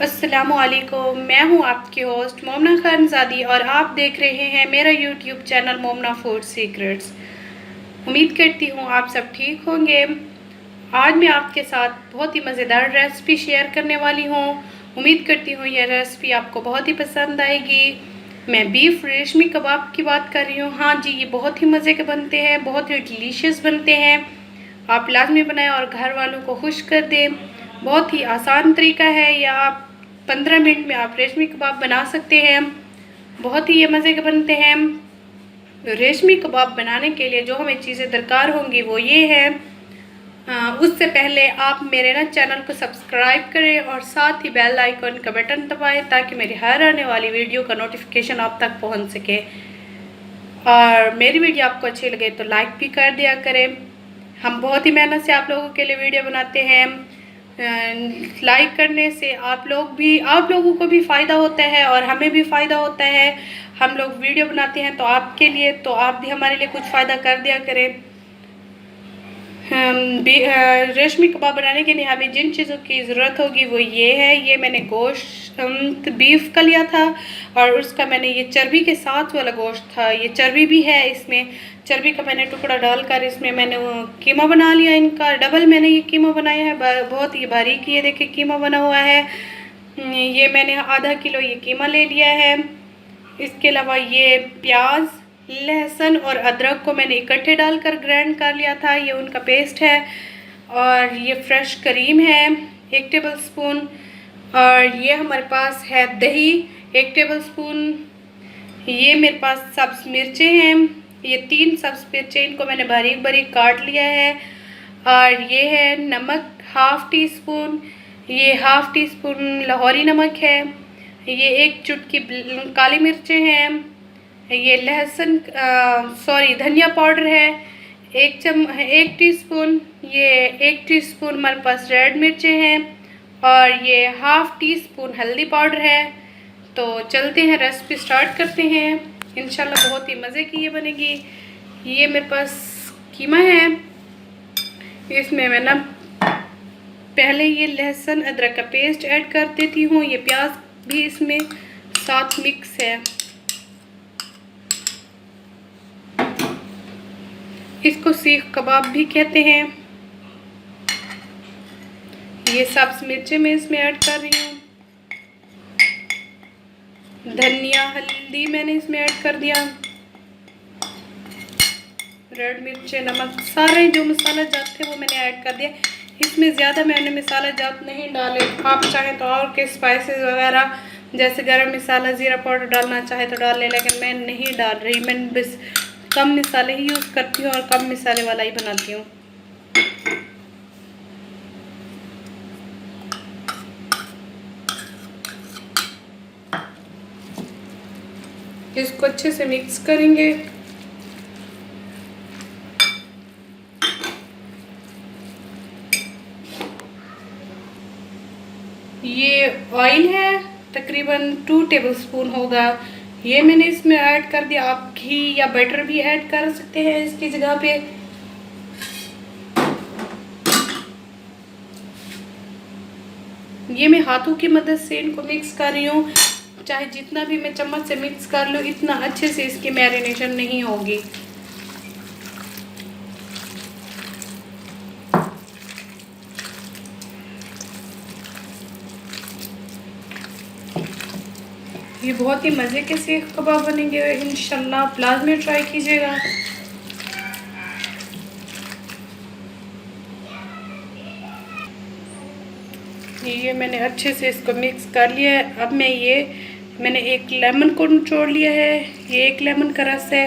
अस्सलामुअलैकुम, मैं हूं आपकी होस्ट मोमना खानज़ादी और आप देख रहे हैं मेरा यूट्यूब चैनल मोमना फूड सीक्रेट्स। उम्मीद करती हूं आप सब ठीक होंगे। आज मैं आपके साथ बहुत ही मज़ेदार रेसिपी शेयर करने वाली हूं। उम्मीद करती हूं यह रेसिपी आपको बहुत ही पसंद आएगी। मैं बीफ रेशमी कबाब की बात कर रही हूँ। हाँ जी, ये बहुत ही मज़े के बनते हैं, बहुत ही डिलीशियस बनते हैं। आप लाजमी बनाएं और घर वालों को खुश कर दें। बहुत ही आसान तरीका है, या आप 15 मिनट में आप रेशमी कबाब बना सकते हैं। बहुत ही ये मज़े के बनते हैं। रेशमी कबाब बनाने के लिए जो हमें चीज़ें दरकार होंगी वो ये है। उससे पहले आप मेरे ना चैनल को सब्सक्राइब करें और साथ ही बेल आइकन का बटन दबाएं ताकि मेरी हर आने वाली वीडियो का नोटिफिकेशन आप तक पहुंच सके। और मेरी वीडियो आपको अच्छी लगे तो लाइक भी कर दिया करें। हम बहुत ही मेहनत से आप लोगों के लिए वीडियो बनाते हैं। लाइक करने से आप लोगों को भी फ़ायदा होता है और हमें भी फ़ायदा होता है। हम लोग वीडियो बनाते हैं तो आपके लिए, तो आप भी हमारे लिए कुछ फ़ायदा कर दिया करें। रेशमी कबाब बनाने के लिए हमें जिन चीज़ों की ज़रूरत होगी वो ये है। ये मैंने गोश्त बीफ का लिया था और उसका मैंने ये चर्बी के साथ वाला गोश्त था, ये चर्बी भी है इसमें। चर्बी का मैंने टुकड़ा डालकर इसमें मैंने कीमा बना लिया। इनका डबल मैंने ये कीमा बनाया है, बहुत ही बारीक ये देखिए कीमा बना हुआ है। ये मैंने आधा किलो ये कीमा ले लिया है। इसके अलावा ये प्याज, लहसुन और अदरक को मैंने इकट्ठे डालकर ग्राइंड कर लिया था, ये उनका पेस्ट है। और ये फ्रेश करीम है 1 टेबल स्पून। और ये हमारे पास है दही 1 टेबल स्पून। ये मेरे पास सब्ज़ मिर्चें हैं, ये 3 सब्ज़ मिर्चें, इनको मैंने बारीक बारीक काट लिया है। और ये है नमक 1/2 टी स्पून, ये 1/2 टी स्पून लाहौरी नमक है। ये 1 चुटकी काली मिर्चें हैं। ये धनिया पाउडर है 1 टीस्पून। ये 1 टीस्पून हमारे पास रेड मिर्चें हैं और ये 1/2 टीस्पून हल्दी पाउडर है। तो चलते हैं, रेसिपी स्टार्ट करते हैं। इंशाल्लाह बहुत ही मज़े की ये बनेगी। ये मेरे पास कीमा है, इसमें मैं ना पहले ये लहसुन अदरक का पेस्ट ऐड कर देती हूँ। ये प्याज भी इसमें साथ मिक्स है। इसको सीख कबाब भी कहते हैं। ये सब्ज़ मिर्चें मैं इसमें ऐड कर रही हूँ। धनिया हल्दी मैंने इसमें ऐड कर दिया। रेड मिर्चें, नमक, सारे जो मसाला जात थे वो मैंने ऐड कर दिया। इसमें ज़्यादा मैंने मसाला जात नहीं डाले। आप चाहें तो और के स्पाइसेस वगैरह जैसे गरम मसाला, ज़ीरा पाउडर डालना चाहे तो डाल लें, लेकिन मैं नहीं डाल रही। मैं बस कम मसाले ही यूज़ करती हूँ और कम मसाले वाला ही बनाती हूँ। इसको अच्छे से मिक्स करेंगे। ये ऑयल है तकरीबन 2 टेबलस्पून होगा, ये मैंने इसमें ऐड कर दिया। आप घी या बटर भी ऐड कर सकते हैं इसकी जगह पे। ये मैं हाथों की मदद से इनको मिक्स कर रही हूँ। चाहे जितना भी मैं चम्मच से मिक्स कर लूँ, इतना अच्छे से इसकी मैरिनेशन नहीं होगी। ये बहुत ही मज़े के सीख कबाब बनेंगे इंशाल्लाह। आप लाज़मी ट्राई कीजिएगा। ये मैंने अच्छे से इसको मिक्स कर लिया है। अब मैंने एक लेमन को निचोड़ लिया है, ये 1 लेमन का रस है,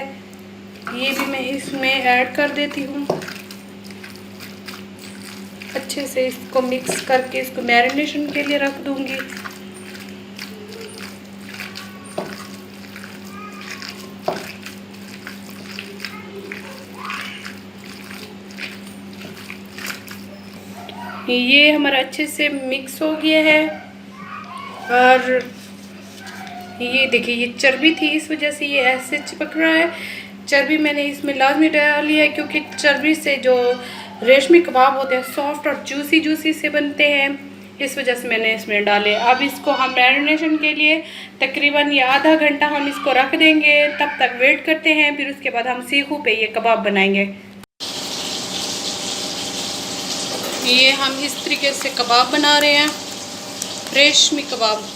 ये भी मैं इसमें ऐड कर देती हूँ। अच्छे से इसको मिक्स करके इसको मैरिनेशन के लिए रख दूँगी। ये हमारा अच्छे से मिक्स हो गया है। और ये देखिए, ये चर्बी थी इस वजह से ये ऐसे चिपक रहा है। चर्बी मैंने इसमें लाजमी डाली है क्योंकि चर्बी से जो रेशमी कबाब होते हैं सॉफ्ट और जूसी से बनते हैं। इस वजह से मैंने इसमें डाले। अब इसको हम मैरिनेशन के लिए तकरीबन ये आधा घंटा हम इसको रख देंगे। तब तक वेट करते हैं, फिर उसके बाद हम सीखों पे ये कबाब बनाएंगे। ये हम इस तरीके से कबाब बना रहे हैं, रेशमी कबाब।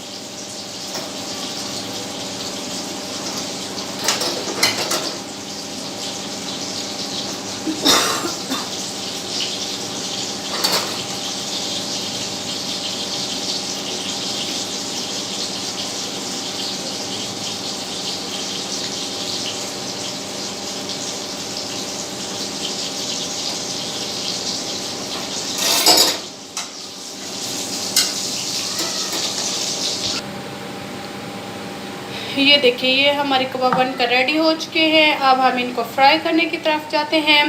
ये देखिए, ये हमारे कबाब बनकर रेडी हो चुके हैं। अब हम इनको फ्राई करने की तरफ जाते हैं।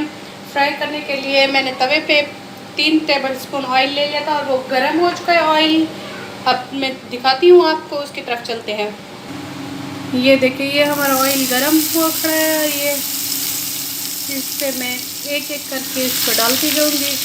फ्राई करने के लिए मैंने तवे पे 3 टेबलस्पून ऑयल ले लिया था और वो गर्म हो चुका है ऑयल। अब मैं दिखाती हूँ आपको, उसकी तरफ चलते हैं। ये देखिए, ये हमारा ऑयल गर्म हुआ खड़ा है। ये इस पे मैं एक एक करके इसको डालती जाऊँगी।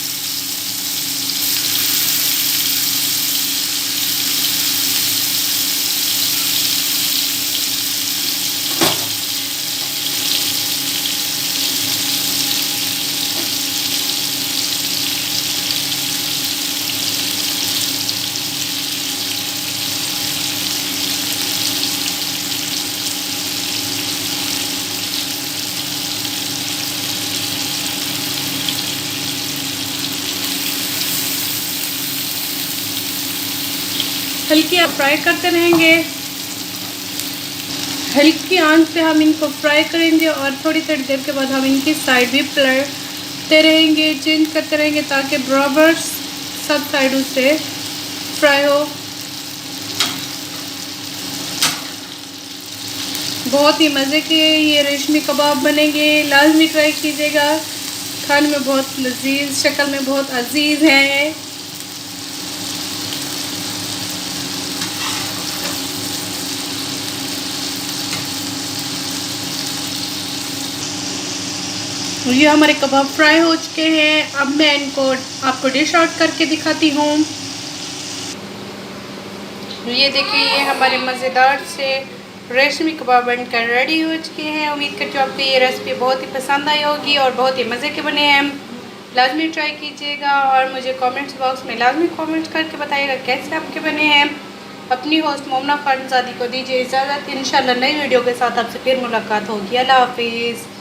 हल्की फ्राई करते रहेंगे। हल्की आंच पे हम इनको फ्राई करेंगे और थोड़ी थोड़ी देर के बाद हम इनकी साइड भी पलटते रहेंगे, चेंज करते रहेंगे, ताकि बराबर सब साइडों से फ्राई हो। बहुत ही मज़े के ये रेशमी कबाब बनेंगे, लाजमी ट्राई कीजिएगा। खाने में बहुत लजीज, शक्ल में बहुत अजीज़ हैं। ये हमारे कबाब फ्राई हो चुके हैं। अब मैं इनको आपको डिश आउट करके दिखाती हूँ। ये देखिए, ये हमारे मज़ेदार से रेशमी कबाब बनकर रेडी हो चुके हैं। उम्मीद करती हूँ आपको ये रेसिपी बहुत ही पसंद आई होगी और बहुत ही मज़े के बने हैं। लाजमी ट्राई कीजिएगा और मुझे कमेंट्स बॉक्स में लाजमी कमेंट करके बताइएगा कैसे आपके बने हैं। अपनी होस्ट मोमना खानज़ादी को दीजिए इजाज़त। इंशाल्लाह नई वीडियो के साथ आपसे फिर मुलाकात होगी। अल्लाह हाफिज़।